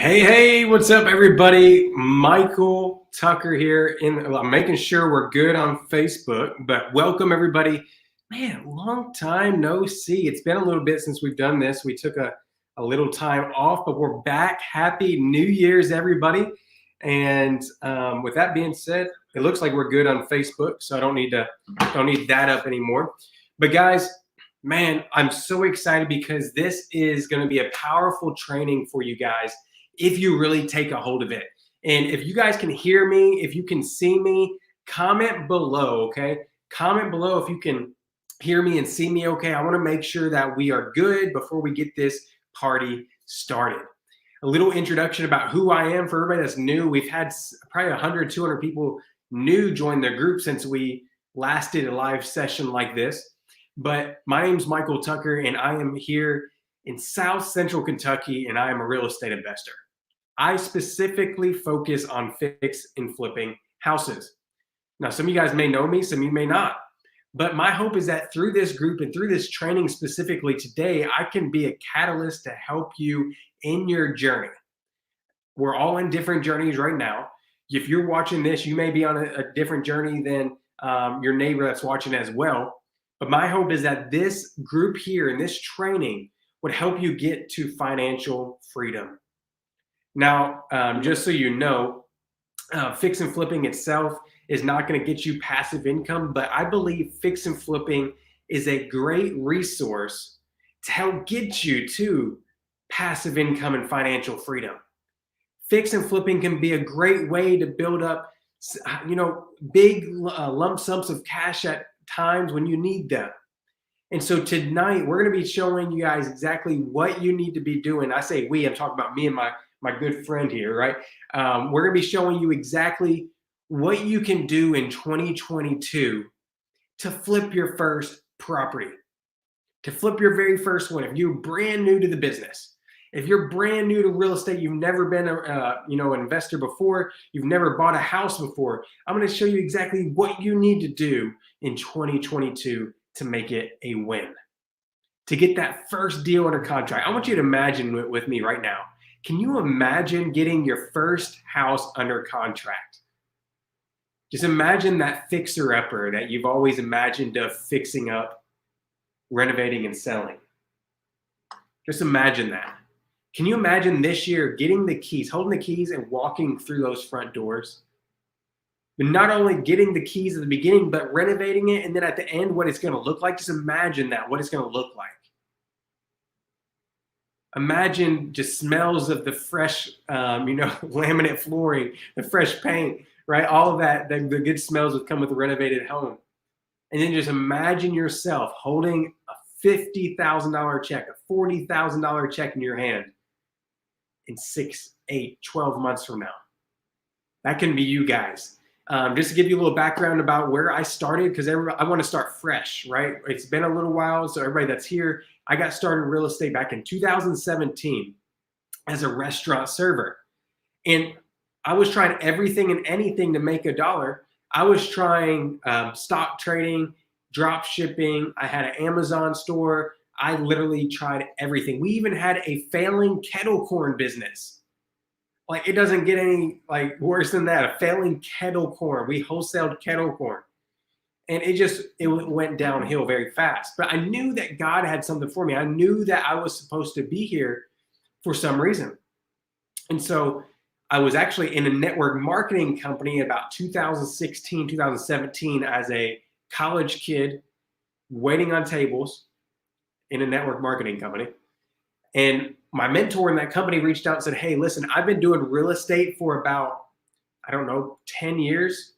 Hey, what's up, everybody? Michael Tucker here. I'm making sure we're good on Facebook, but welcome, everybody. Man, long time no see. It's been a little bit since we've done this. We took a little time off, but we're back. Happy New Year's, everybody. And with that being said, it looks like we're good on Facebook, so I don't need that up anymore. But guys, man, I'm so excited because this is going to be a powerful training for you guys if you really take a hold of it. And if you guys can hear me, if you can see me, comment below, okay? Comment below if you can hear me and see me, okay? I want to make sure that we are good before we get this party started. A little introduction about who I am for everybody that's new. We've had probably 100, 200 people new join the group since we last did a live session like this. But my name's Michael Tucker, and I am here in South Central Kentucky, and I am a real estate investor. I specifically focus on fix and flipping houses. Now, some of you guys may know me, some of you may not. But my hope is that through this group and through this training specifically today, I can be a catalyst to help you in your journey. We're all in different journeys right now. If you're watching this, you may be on a different journey than your neighbor that's watching as well. But my hope is that this group here and this training would help you get to financial freedom. Now, just so you know, fix and flipping itself is not going to get you passive income, but I believe fix and flipping is a great resource to help get you to passive income and financial freedom. Fix and flipping can be a great way to build up, big lump sums of cash at times when you need them. And so tonight we're going to be showing you guys exactly what you need to be doing. I say we, I'm talking about me and my good friend here, right? We're going to be showing you exactly what you can do in 2022 to flip your first property, to flip your very first one. If you're brand new to the business, if you're brand new to real estate, you've never been an investor before, you've never bought a house before, I'm going to show you exactly what you need to do in 2022 to make it a win, to get that first deal under contract. I want you to imagine with me right now. Can you imagine getting your first house under contract? Just imagine that fixer-upper that you've always imagined of fixing up, renovating, and selling. Just imagine that. Can you imagine this year getting the keys, holding the keys and walking through those front doors? But not only getting the keys at the beginning, but renovating it, and then at the end, what it's going to look like. Just imagine that, what it's going to look like. Imagine just smells of the fresh, laminate flooring, the fresh paint, right? All of that, the good smells that come with a renovated home. And then just imagine yourself holding a $50,000 check, a $40,000 check in your hand in 6, 8, 12 months from now. That can be you guys. Just to give you a little background about where I started, because I want to start fresh, right? It's been a little while, so everybody that's here, I got started in real estate back in 2017 as a restaurant server. And I was trying everything and anything to make a dollar. I was trying stock trading, drop shipping. I had an Amazon store. I literally tried everything. We even had a failing kettle corn business. Like, it doesn't get any worse than that. A failing kettle corn. We wholesaled kettle corn. And it went downhill very fast. But I knew that God had something for me. I knew that I was supposed to be here for some reason. And so I was actually in a network marketing company about 2016, 2017 as a college kid waiting on tables in a network marketing company. And my mentor in that company reached out and said, hey, listen, I've been doing real estate for about, 10 years.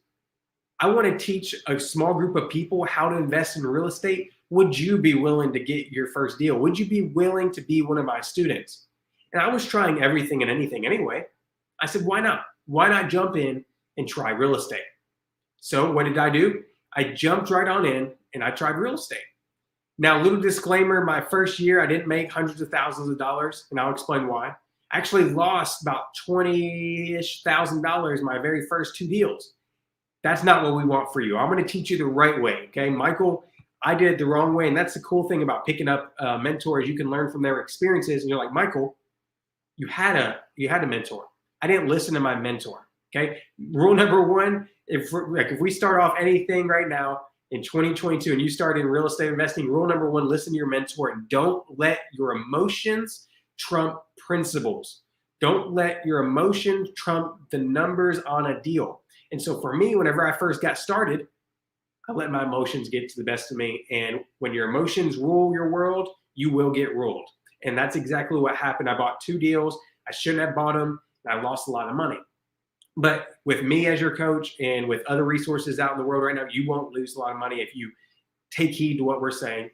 I want to teach a small group of people how to invest in real estate. Would you be willing to get your first deal? Would you be willing to be one of my students? And I was trying everything and anything anyway. I said, why not? Why not jump in and try real estate? So what did I do? I jumped right on in and I tried real estate. Now, a little disclaimer, my first year, I didn't make hundreds of thousands of dollars, and I'll explain why. I actually lost about $20,000-ish my very first 2 deals. That's not what we want for you. I'm going to teach you the right way, okay? Michael, I did it the wrong way, and that's the cool thing about picking up mentors. You can learn from their experiences, and you're like, Michael, you had a mentor. I didn't listen to my mentor. Okay. Rule number one, if we start off anything right now in 2022 and you start in real estate investing, rule number one, listen to your mentor and don't let your emotions trump principles. Don't let your emotions trump the numbers on a deal. And so for me, whenever I first got started, I let my emotions get to the best of me. And when your emotions rule your world, you will get ruled. And that's exactly what happened. I bought 2 deals. I shouldn't have bought them. And I lost a lot of money. But with me as your coach and with other resources out in the world right now, you won't lose a lot of money if you take heed to what we're saying.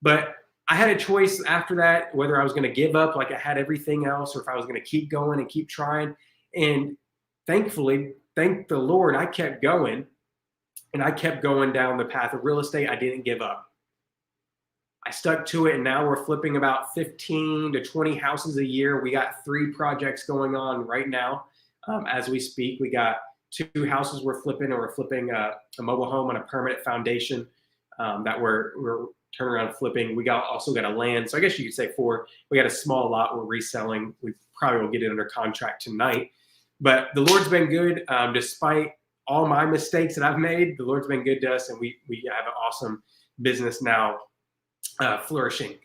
But I had a choice after that, whether I was going to give up like I had everything else or if I was going to keep going and keep trying. And thankfully, thank the Lord, I kept going. And I kept going down the path of real estate. I didn't give up. I stuck to it, and now we're flipping about 15 to 20 houses a year. We got 3 projects going on right now as we speak. We got 2 houses we're flipping, and we're flipping a mobile home on a permanent foundation that we're turnaround flipping. We also got a land, so I guess you could say 4. We got a small lot we're reselling. We probably will get it under contract tonight. But the Lord's been good despite all my mistakes that I've made. The Lord's been good to us, and we have an awesome business now flourishing.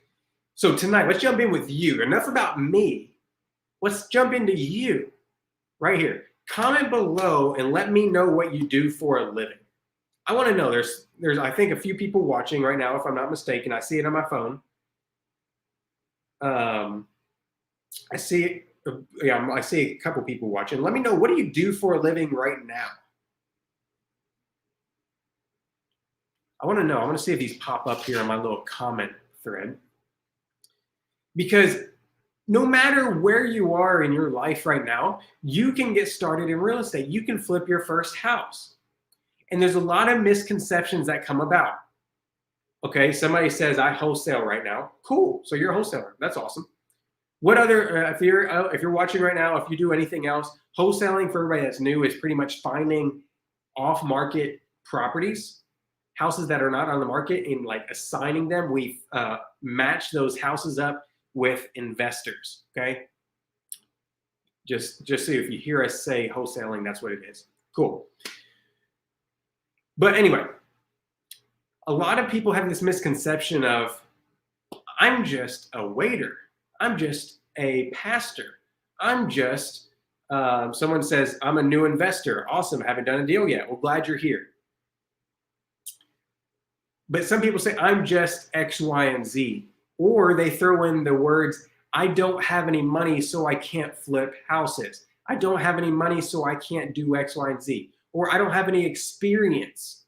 So tonight, let's jump in with you. Enough about me. Let's jump into you right here. Comment below and let me know what you do for a living. I want to know. There's I think a few people watching right now, if I'm not mistaken. I see it on my phone. I see a couple people watching. Let me know, what do you do for a living right now? I want to know. I want to see if these pop up here on my little comment thread. Because no matter where you are in your life right now, you can get started in real estate. You can flip your first house. And there's a lot of misconceptions that come about. Okay, somebody says, I wholesale right now. Cool. So you're a wholesaler. That's awesome. What other, if you're watching right now, if you do anything else, wholesaling for everybody that's new is pretty much finding off-market properties, houses that are not on the market, and like assigning them. We match those houses up with investors. Okay, just so if you hear us say wholesaling, that's what it is. Cool. But anyway, a lot of people have this misconception of, I'm just a waiter. I'm just a pastor. I'm just, someone says, I'm a new investor. Awesome. Haven't done a deal yet. Well, glad you're here. But some people say, I'm just X, Y, and Z. Or they throw in the words, I don't have any money, so I can't flip houses. I don't have any money, so I can't do X, Y, and Z. Or I don't have any experience.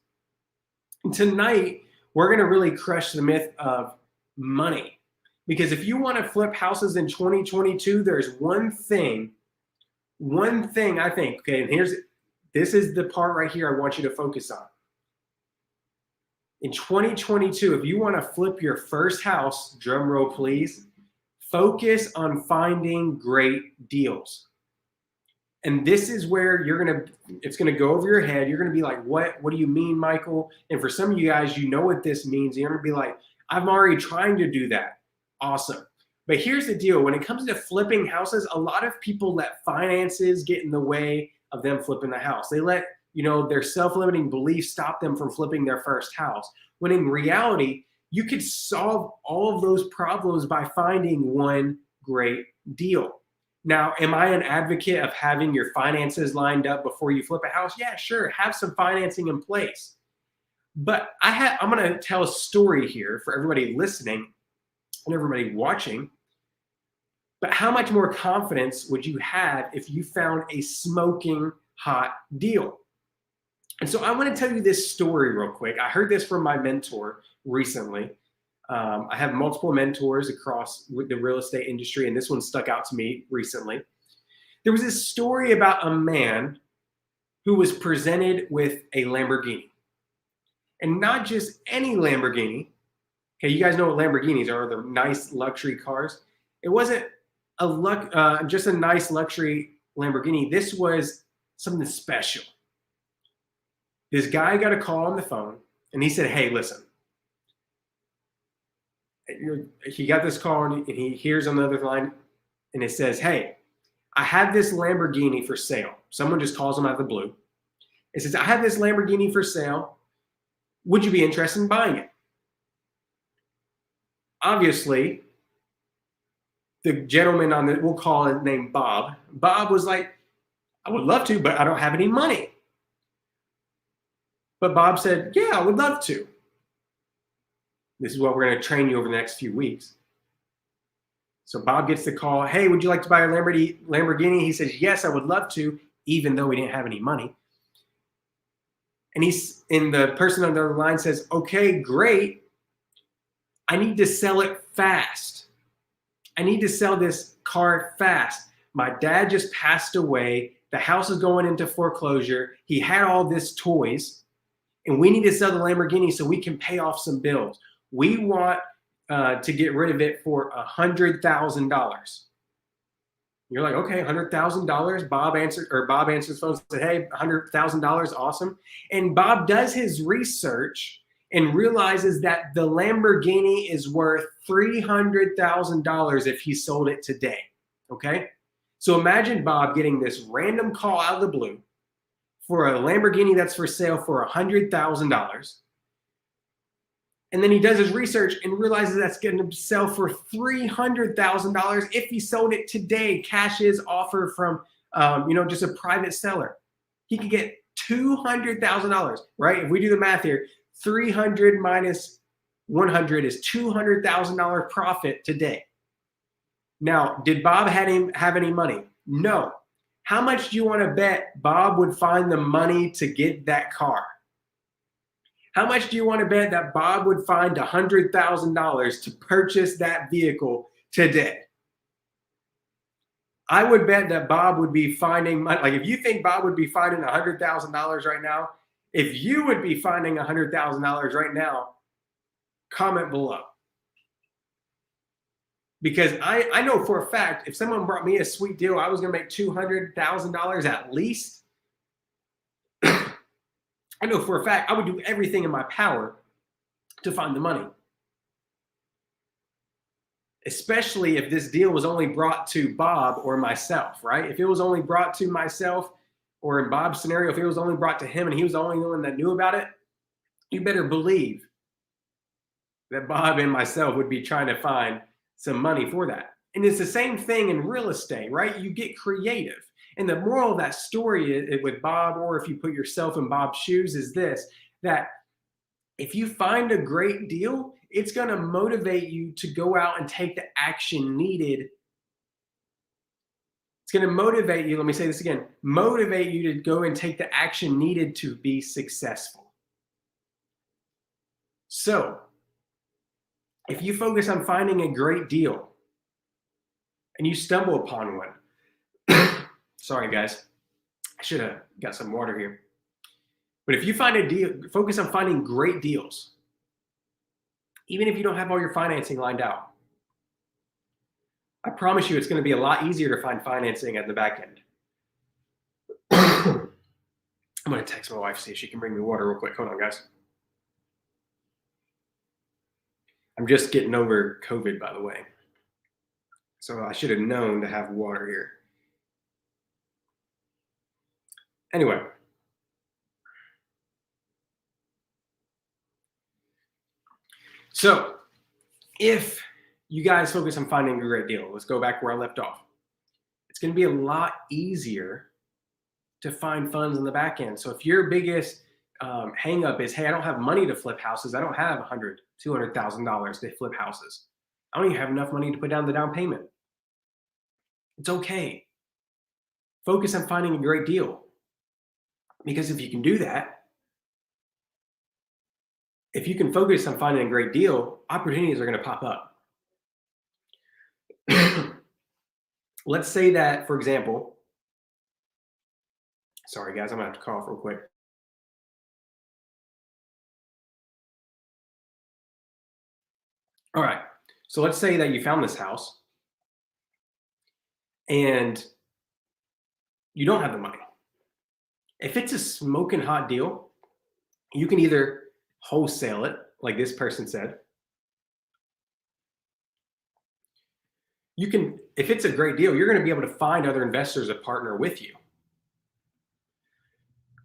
And tonight, we're going to really crush the myth of money. Because if you want to flip houses in 2022, there's one thing I think, okay, and this is the part right here I want you to focus on. In 2022, if you want to flip your first house, drum roll please, focus on finding great deals. And this is where it's going to go over your head. You're going to be like, what do you mean, Michael? And for some of you guys, you know what this means. You're going to be like, I'm already trying to do that. Awesome. But here's the deal. When it comes to flipping houses, a lot of people let finances get in the way of them flipping the house. They let their self-limiting beliefs stop them from flipping their first house. When in reality, you could solve all of those problems by finding one great deal. Now, am I an advocate of having your finances lined up before you flip a house? Yeah, sure. Have some financing in place. But I'm going to tell a story here for everybody listening and everybody watching. But how much more confidence would you have if you found a smoking hot deal? And so I want to tell you this story real quick. I heard this from my mentor recently. I have multiple mentors across the real estate industry, and this one stuck out to me recently. There was this story about a man who was presented with a Lamborghini. And not just any Lamborghini. Okay, you guys know what Lamborghinis are, the nice luxury cars. It wasn't just a nice luxury Lamborghini. This was something special. This guy got a call on the phone, and he said, hey, listen. He got this call, and he hears on the other line, and it says, hey, I have this Lamborghini for sale. Someone just calls them out of the blue. It says, I have this Lamborghini for sale. Would you be interested in buying it? Obviously, the gentleman on the, we'll call it named Bob. Bob was like, I would love to, but I don't have any money. But Bob said, yeah, I would love to. This is what we're going to train you over the next few weeks. So Bob gets the call, hey, would you like to buy a Lamborghini? He says, yes, I would love to, even though he didn't have any money. And the person on the other line says, okay, great. I need to sell it fast. I need to sell this car fast. My dad just passed away. The house is going into foreclosure. He had all this toys, and we need to sell the Lamborghini so we can pay off some bills. We want to get rid of it for $100,000. You're like, okay, $100,000. Bob answers the phone and said, hey, $100,000, awesome. And Bob does his research and realizes that the Lamborghini is worth $300,000 if he sold it today. Okay, so imagine Bob getting this random call out of the blue for a Lamborghini that's for sale for $100,000. And then he does his research and realizes that's going to sell for $300,000 if he sold it today. Cash is offer from, just a private seller. He could get $200,000, right? If we do the math here, 300 minus 100 is $200,000 profit today. Now, did Bob have any money? No. How much do you want to bet Bob would find the money to get that car? How much do you want to bet that Bob would find $100,000 to purchase that vehicle today? I would bet that Bob would be finding money. Like, if you think Bob would be finding $100,000 right now, if you would be finding $100,000 right now, comment below. Because I know for a fact, if someone brought me a sweet deal, I was going to make $200,000 at least. I know for a fact I would do everything in my power to find the money. Especially if this deal was only brought to Bob or myself, right? If it was only brought to myself, or in Bob's scenario, if it was only brought to him and he was the only one that knew about it, you better believe that Bob and myself would be trying to find some money for that. And it's the same thing in real estate, right? You get creative. And the moral of that story with Bob, or if you put yourself in Bob's shoes, is this, that if you find a great deal, it's going to motivate you to go out and take the action needed. It's going to motivate you, let me say this again, motivate you to go and take the action needed to be successful. So, if you focus on finding a great deal and you stumble upon one, sorry guys, I should have got some water here. But if you find a deal, focus on finding great deals, even if you don't have all your financing lined out. I promise you it's going to be a lot easier to find financing at the back end. I'm going to text my wife, see if she can bring me water real quick. Hold on, guys. I'm just getting over COVID, by the way. So I should have known to have water here. Anyway. So if you guys focus on finding a great deal, let's go back where I left off. It's going to be a lot easier to find funds in the back end. So if your biggest hang up is, hey, I don't have money to flip houses. I don't have $100,000, $200,000 to flip houses. I don't even have enough money to put down the down payment. It's okay. Focus on finding a great deal. Because if you can do that, if you can focus on finding a great deal, opportunities are going to pop up. Let's say that, for example, sorry guys, I'm going to have to cough real quick. All right, so let's say that you found this house and you don't have the money. If it's a smoking hot deal, you can either wholesale it, like this person said, if it's a great deal, you're going to be able to find other investors to partner with you.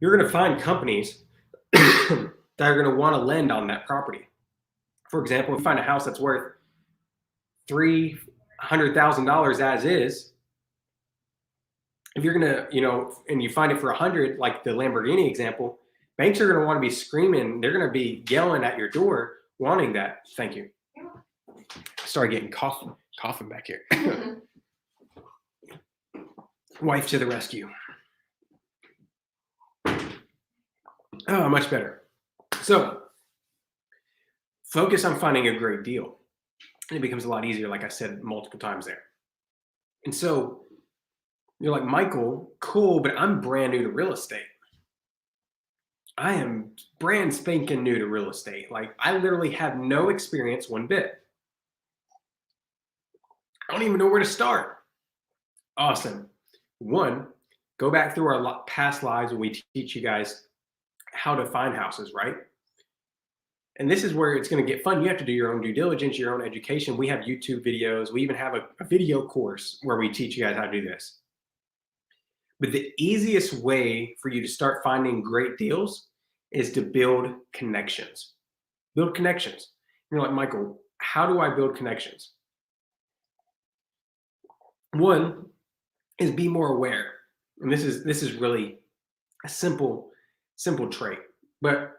You're going to find companies that are going to want to lend on that property. For example, if you find a house that's worth $300,000 as is, if you're going to, and you find it for 100, like the Lamborghini example, banks are going to want to be screaming. They're going to be yelling at your door, wanting that. Thank you. I started getting coughing back here. Wife to the rescue. Oh, much better. So focus on finding a great deal. And it becomes a lot easier, like I said multiple times there. And so you're like, Michael, cool, but I'm brand new to real estate. I am brand spanking new to real estate. Like, I literally have no experience one bit. I don't even know where to start. Awesome. One, go back through our past lives when we teach you guys how to find houses, right? And this is where it's going to get fun. You have to do your own due diligence, your own education. We have YouTube videos. We even have a video course where we teach you guys how to do this. But the easiest way for you to start finding great deals is to build connections. Build connections. You're like, Michael, how do I build connections? One is be more aware. And this is really a simple trait. But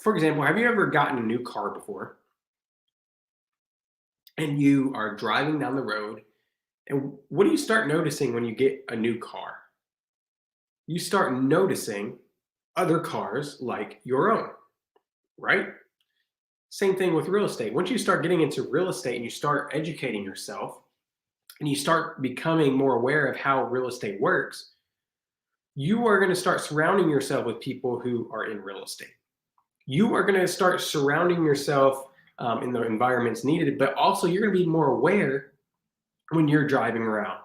for example, have you ever gotten a new car before? And you are driving down the road, and what do you start noticing when you get a new car? You start noticing other cars like your own, right? Same thing with real estate. Once you start getting into real estate and you start educating yourself and you start becoming more aware of how real estate works, you are going to start surrounding yourself with people who are in real estate. You are going to start surrounding yourself in the environments needed, but also you're going to be more aware when you're driving around,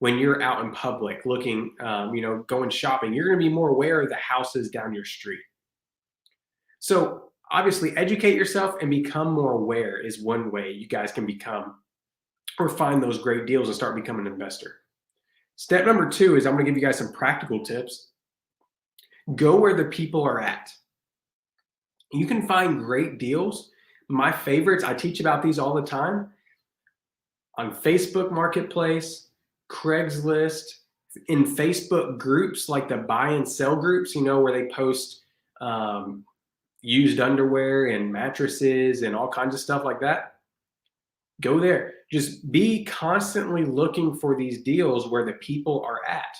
when you're out in public looking, going shopping. You're going to be more aware of the houses down your street. So obviously, educate yourself and become more aware is one way you guys can become or find those great deals and start becoming an investor. Step number 2 is I'm going to give you guys some practical tips. Go where the people are at. You can find great deals. My favorites, I teach about these all the time, on Facebook Marketplace, Craigslist, in Facebook groups like the buy and sell groups, where they post used underwear and mattresses and all kinds of stuff like that. Go there. Just be constantly looking for these deals where the people are at.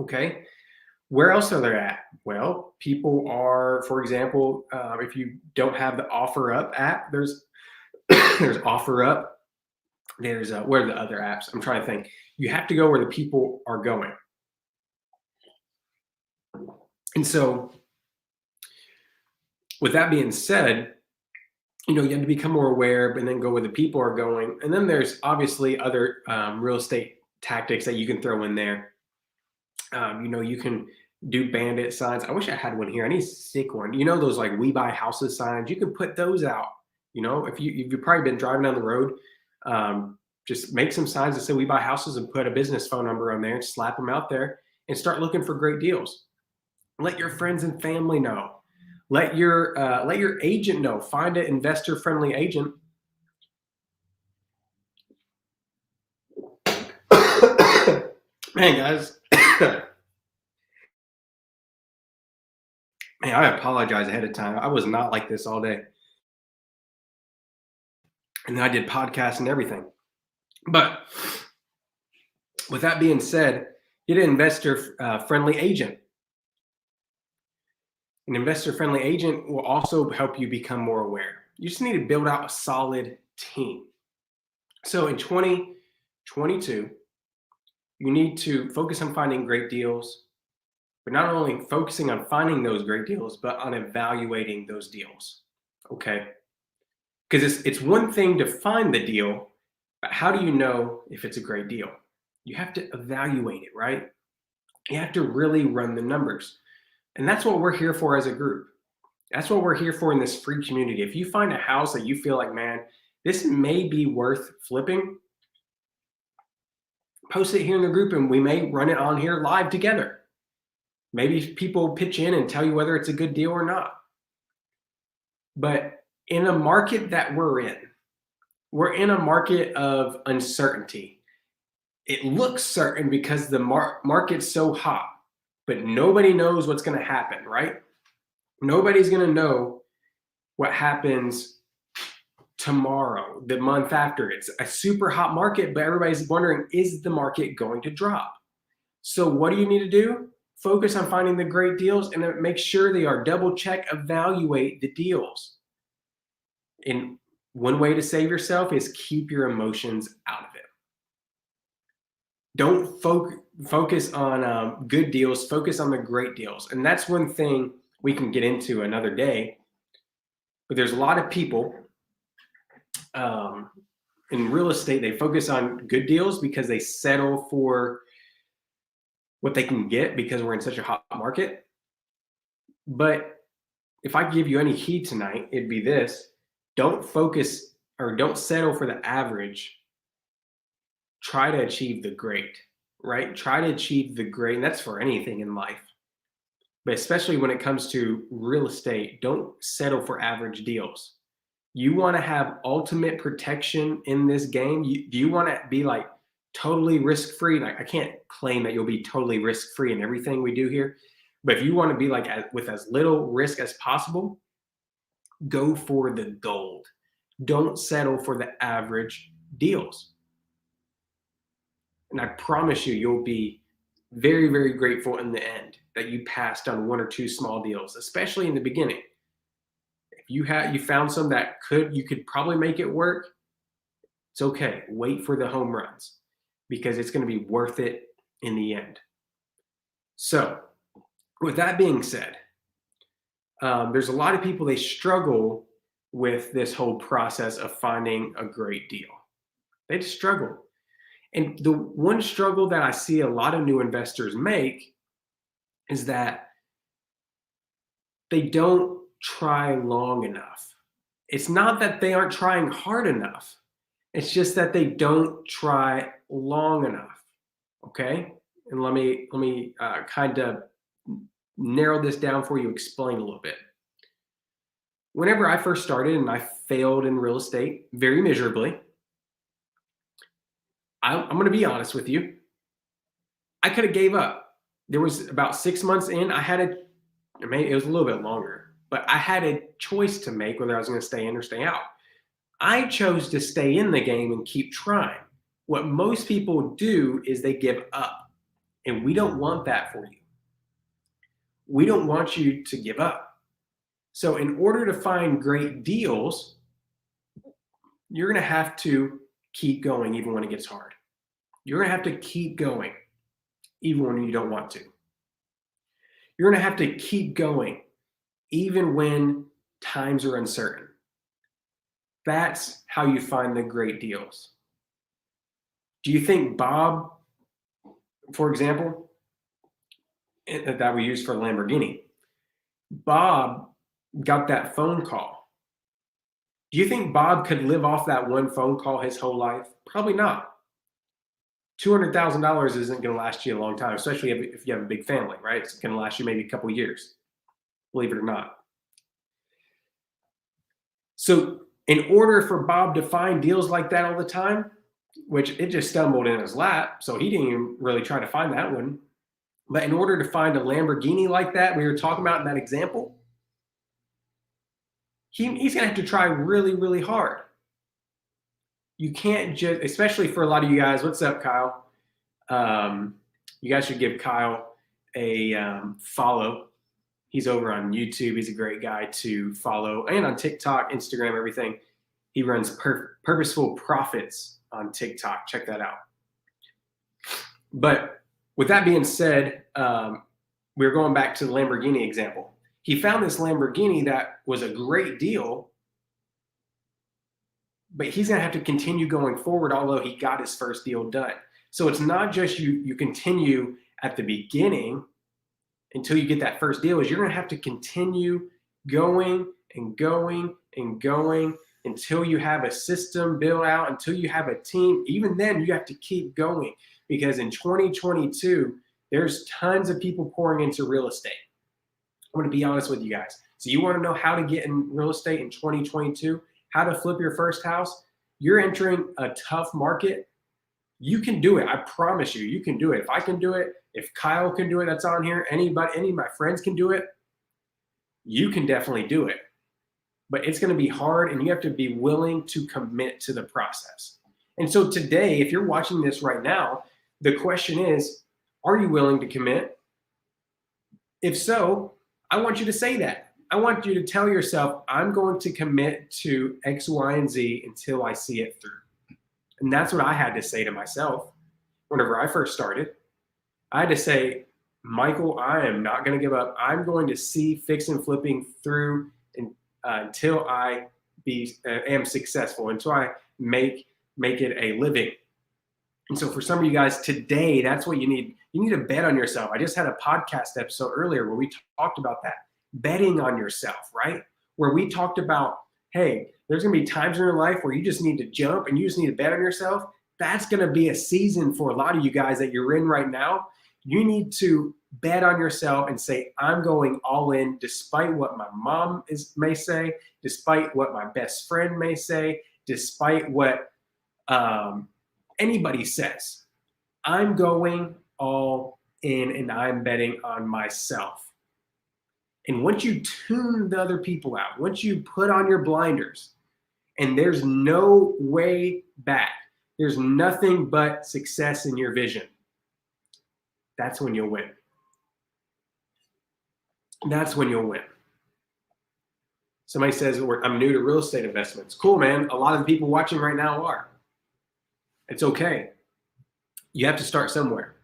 Okay? Where else are they at? Well, people are, for example, if you don't have the OfferUp app, there's OfferUp. There's what are the other apps? I'm trying to think. You have to go where the people are going. And so with that being said, you have to become more aware and then go where the people are going. And then there's obviously other real estate tactics that you can throw in there. You can do bandit signs. I wish I had one here. I need a sick one. Those like we buy houses signs. You can put those out. If you've probably been driving down the road, just make some signs that say we buy houses and put a business phone number on there and slap them out there and start looking for great deals. Let your friends and family know. Let your agent know. Find an investor-friendly agent. Man, guys. Man, I apologize ahead of time. I was not like this all day. And then I did podcasts and everything. But with that being said, get an investor-friendly agent. An investor-friendly agent will also help you become more aware. You just need to build out a solid team. So in 2022, you need to focus on finding great deals, but not only focusing on finding those great deals, but on evaluating those deals, okay? Because it's one thing to find the deal, but how do you know if it's a great deal? You have to evaluate it, right? You have to really run the numbers. And that's what we're here for as a group. That's what we're here for in this free community. If you find a house that you feel like, man, this may be worth flipping, post it here in the group and we may run it on here live together. Maybe people pitch in and tell you whether it's a good deal or not. But in a market that we're in a market of uncertainty. It looks certain because the market's so hot, but nobody knows what's going to happen, right? Nobody's going to know what happens tomorrow, the month after. It's a super hot market, but everybody's wondering, is the market going to drop? So what do you need to do? Focus on finding the great deals and make sure they are double check, evaluate the deals. And one way to save yourself is keep your emotions out of it. Don't focus on good deals, focus on the great deals. And that's one thing we can get into another day. But there's a lot of people in real estate, they focus on good deals because they settle for what they can get because we're in such a hot market. But if I give you any key tonight, it'd be this: don't focus or don't settle for the average. Try to achieve the great, right? Try to achieve the great, and that's for anything in life. But especially when it comes to real estate, don't settle for average deals. You want to have ultimate protection in this game. Do you want to be like totally risk-free? Like, I can't claim that you'll be totally risk-free in everything we do here. But if you want to be like with as little risk as possible, go for the gold. Don't settle for the average deals. And I promise you, you'll be very, very grateful in the end that you passed on one or two small deals, especially in the beginning. If you found some that you could probably make it work, it's okay. Wait for the home runs because it's going to be worth it in the end. So with that being said, there's a lot of people, they struggle with this whole process of finding a great deal. They just struggle. And the one struggle that I see a lot of new investors make is that they don't try long enough. It's not that they aren't trying hard enough. It's just that they don't try long enough. Okay? And let me kind of narrow this down for you, explain a little bit. Whenever I first started and I failed in real estate very miserably, I'm going to be honest with you. I could have gave up. There was about 6 months in, it was a little bit longer, but I had a choice to make whether I was going to stay in or stay out. I chose to stay in the game and keep trying. What most people do is they give up, and we don't want that for you. We don't want you to give up. So in order to find great deals, you're going to have to keep going even when it gets hard. You're going to have to keep going even when you don't want to. You're going to have to keep going even when times are uncertain. That's how you find the great deals. Do you think Bob, for example, that we use for Lamborghini, Bob got that phone call? Do you think Bob could live off that one phone call his whole life? Probably not. $200,000 isn't going to last you a long time, especially if you have a big family, right? It's going to last you maybe a couple of years, believe it or not. So in order for Bob to find deals like that all the time, which it just stumbled in his lap, so he didn't even really try to find that one. But in order to find a Lamborghini like that we were talking about in that example, he's going to have to try really, really hard. You can't just, especially for a lot of you guys, what's up, Kyle? You guys should give Kyle a follow. He's over on YouTube. He's a great guy to follow. And on TikTok, Instagram, everything. He runs Purposeful Profits on TikTok. Check that out. But with that being said, we're going back to the Lamborghini example. He found this Lamborghini that was a great deal, but he's going to have to continue going forward, although he got his first deal done. So it's not just you continue at the beginning until you get that first deal, is you're going to have to continue going and going and going until you have a system built out, until you have a team. Even then, you have to keep going, because in 2022, there's tons of people pouring into real estate. I'm going to be honest with you guys. So you want to know how to get in real estate in 2022, how to flip your first house? You're entering a tough market. You can do it. I promise you, you can do it. If I can do it, if Kyle can do it, that's on here, anybody, any of my friends can do it, you can definitely do it. But it's going to be hard, and you have to be willing to commit to the process. And so today, if you're watching this right now, the question is, are you willing to commit? If so, I want you to say that. I want you to tell yourself, I'm going to commit to X, Y, and Z until I see it through. And that's what I had to say to myself whenever I first started. I had to say, Michael, I am not going to give up. I'm going to see fix and flipping through until I am successful, until I make it a living. And so for some of you guys today, that's what you need. You need to bet on yourself. I just had a podcast episode earlier where we talked about that, betting on yourself, right? Where we talked about, hey, there's going to be times in your life where you just need to jump and you just need to bet on yourself. That's going to be a season for a lot of you guys that you're in right now. You need to bet on yourself and say, I'm going all in, despite what my mom may say, despite what my best friend may say, despite what anybody says. I'm going all in, and I'm betting on myself. And once you tune the other people out, once you put on your blinders, and there's no way back, there's nothing but success in your vision, that's when you'll win. That's when you'll win. Somebody says, I'm new to real estate investments. Cool, man. A lot of the people watching right now are. It's okay. You have to start somewhere.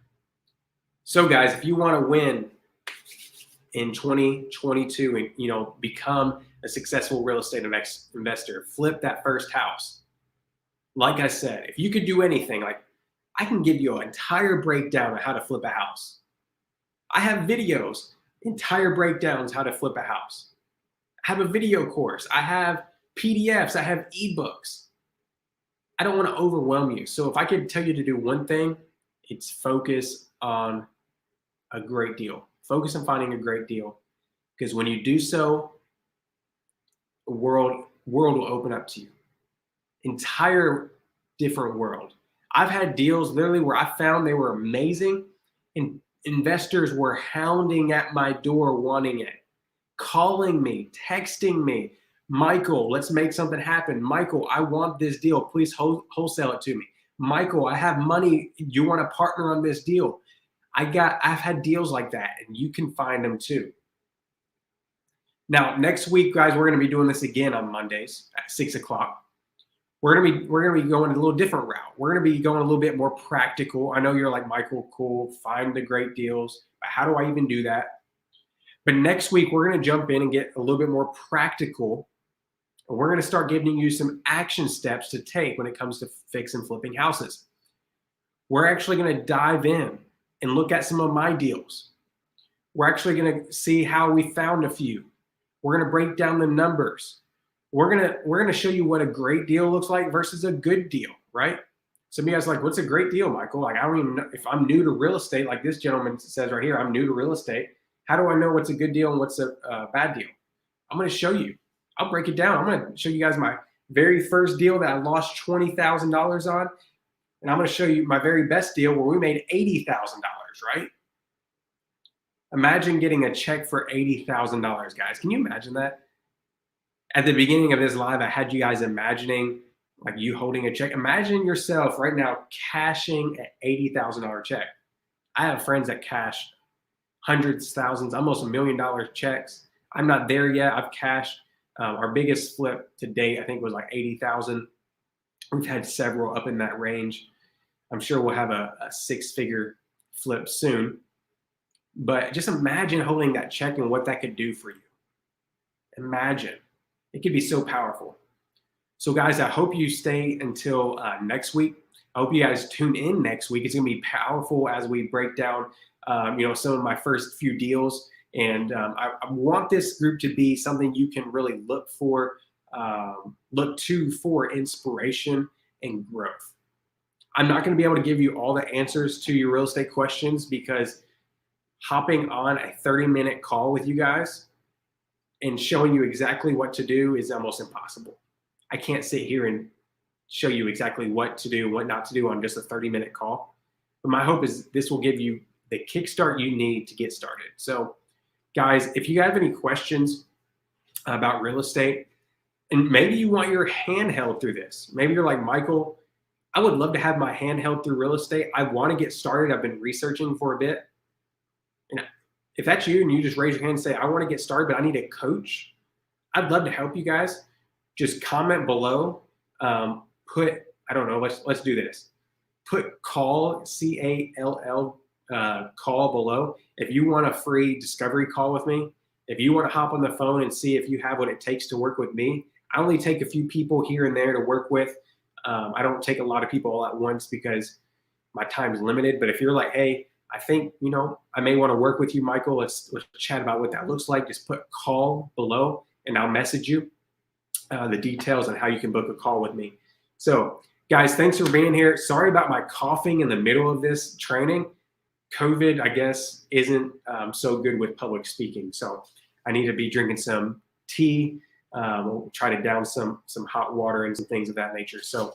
So guys, if you want to win in 2022 and become a successful real estate investor, flip that first house. Like I said, if you could do anything, like I can give you an entire breakdown of how to flip a house. I have videos, entire breakdowns how to flip a house. I have a video course. I have PDFs. I have ebooks. I don't want to overwhelm you. So if I could tell you to do one thing, it's focus on a great deal. Focus on finding a great deal. Because when you do so, the world will open up to you. Entire different world. I've had deals literally where I found they were amazing, and investors were hounding at my door wanting it, calling me, texting me, Michael, let's make something happen. Michael, I want this deal. Please wholesale it to me. Michael, I have money. You want to partner on this deal? I've had deals like that, and you can find them too. Now, next week, guys, we're going to be doing this again on Mondays at 6 o'clock. We're gonna be going a little different route. We're gonna be going a little bit more practical. I know you're like, Michael, cool, find the great deals, but how do I even do that? But next week we're gonna jump in and get a little bit more practical, and we're gonna start giving you some action steps to take when it comes to fix and flipping houses. We're actually gonna dive in and look at some of my deals. We're actually gonna see how we found a few. We're gonna break down the numbers. We're gonna show you what a great deal looks like versus a good deal, right? Some of you guys are like, what's a great deal, Michael? Like, I don't even know if I'm new to real estate, like this gentleman says right here, I'm new to real estate. How do I know what's a good deal and what's a bad deal? I'm gonna show you. I'll break it down. I'm gonna show you guys my very first deal that I lost $20,000 on, and I'm gonna show you my very best deal where we made $80,000, right? Imagine getting a check for $80,000, guys. Can you imagine that? At the beginning of this live, I had you guys imagining like you holding a check. Imagine yourself right now cashing an $80,000 check. I have friends that cash hundreds, thousands, almost $1 million checks. I'm not there yet. I've cashed our biggest flip to date, I think was like 80,000. We've had several up in that range. I'm sure we'll have a six-figure flip soon. But just imagine holding that check and what that could do for you. Imagine. It could be so powerful. So guys, I hope you stay until next week. I hope you guys tune in next week. It's going to be powerful as we break down, some of my first few deals. And I want this group to be something you can really look for look to for inspiration and growth. I'm not going to be able to give you all the answers to your real estate questions because hopping on a 30-minute call with you guys and showing you exactly what to do is almost impossible. I can't sit here and show you exactly what to do, what not to do on just a 30-minute call. But my hope is this will give you the kickstart you need to get started. So guys, if you have any questions about real estate, and maybe you want your hand held through this, maybe you're like, Michael, I would love to have my hand held through real estate. I want to get started. I've been researching for a bit. And if that's you and you just raise your hand and say, I want to get started, but I need a coach, I'd love to help you guys. Just comment below. I don't know, let's do this. Put call, C-A-L-L, call below. If you want a free discovery call with me, if you want to hop on the phone and see if you have what it takes to work with me, I only take a few people here and there to work with. I don't take a lot of people all at once because my time is limited. But if you're like, hey, I think, I may want to work with you, Michael, let's chat about what that looks like. Just put call below and I'll message you the details on how you can book a call with me. So guys, thanks for being here. Sorry about my coughing in the middle of this training. COVID, I guess, isn't so good with public speaking. So I need to be drinking some tea. We'll try to down some hot water and some things of that nature. So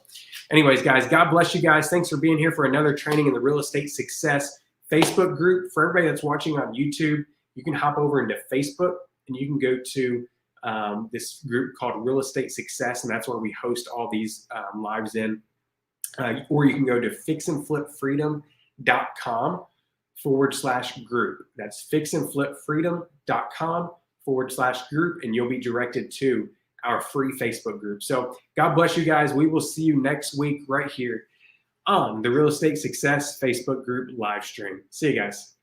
anyways, guys, God bless you guys. Thanks for being here for another training in the Real Estate Success Facebook group. For everybody that's watching on YouTube, you can hop over into Facebook and you can go to this group called Real Estate Success, and that's where we host all these lives in. Or you can go to fixandflipfreedom.com/group. That's fixandflipfreedom.com/group, and you'll be directed to our free Facebook group. So God bless you guys. We will see you next week right here on the Real Estate Success Facebook group live stream. See you guys.